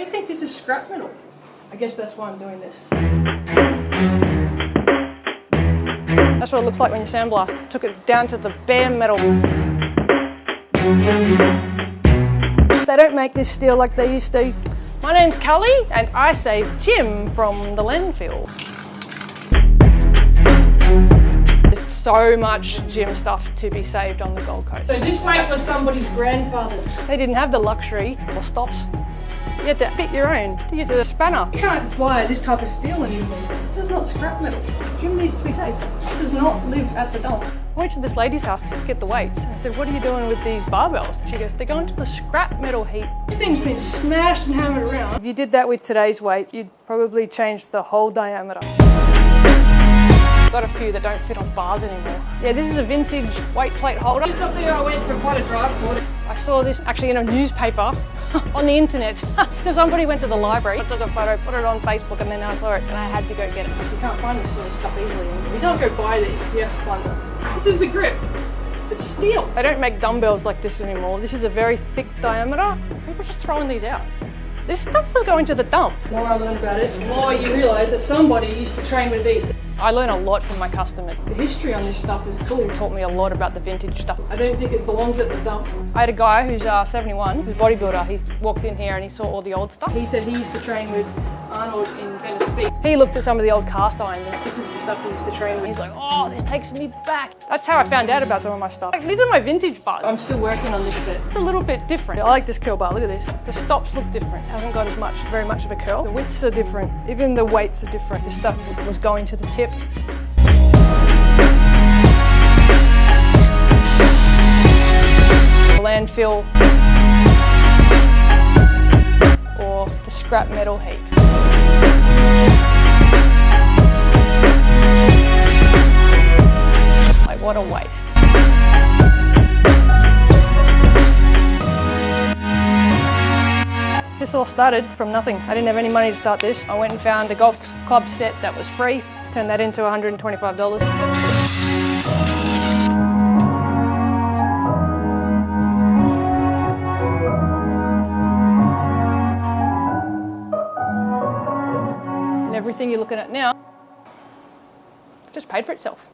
They think this is scrap metal. I guess that's why I'm doing this. That's what it looks like when you sandblast. Took it down to the bare metal. They don't make this steel like they used to. My name's Cali and I saved Jim from the landfill. There's so much gym stuff to be saved on the Gold Coast. So this weight was somebody's grandfather's. They didn't have the luxury or stops. You had to fit your own. You used a spanner. You can't buy this type of steel anymore. This is not scrap metal. Gym needs to be saved. This does not live at the dump. I went to this lady's house to get the weights. And I said, what are you doing with these barbells? She goes, they're going to the scrap metal heap. This thing's been smashed and hammered around. If you did that with today's weights, you'd probably change the whole diameter. Got a few that don't fit on bars anymore. Yeah, this is a vintage weight plate holder. This is something I went for quite a drive for. I saw this actually in a newspaper on the internet. So somebody went to the library, took a photo, put it on Facebook, and then I saw it and I had to go get it. You can't find this sort of stuff easily. You don't go buy these, you have to find them. This is the grip. It's steel. They don't make dumbbells like this anymore. This is a very thick diameter. People are just throwing these out. This stuff was going to the dump. The more I learn about it, the more you realise that somebody used to train with these. I learn a lot from my customers. The history on this stuff is cool. It taught me a lot about the vintage stuff. I don't think it belongs at the dump. I had a guy who's 71, who's a bodybuilder. He walked in here and he saw all the old stuff. He said he used to train with Arnold in Venice Beach. He looked at some of the old cast irons and this is the stuff he used to train with. He's like, oh, this takes me back. That's how I found out about some of my stuff. These are my vintage bars. I'm still working on this set. It's a little bit different. I like this curl bar, look at this. The stops look different. It hasn't got as much, very much of a curl. The widths are different. Even the weights are different. This stuff was going to the tip. Landfill or the scrap metal heap. Like, what a waste. This all started from nothing. I didn't have any money to start this. I went and found a golf club set that was free, turned that into $125. Everything you're looking at now just paid for itself.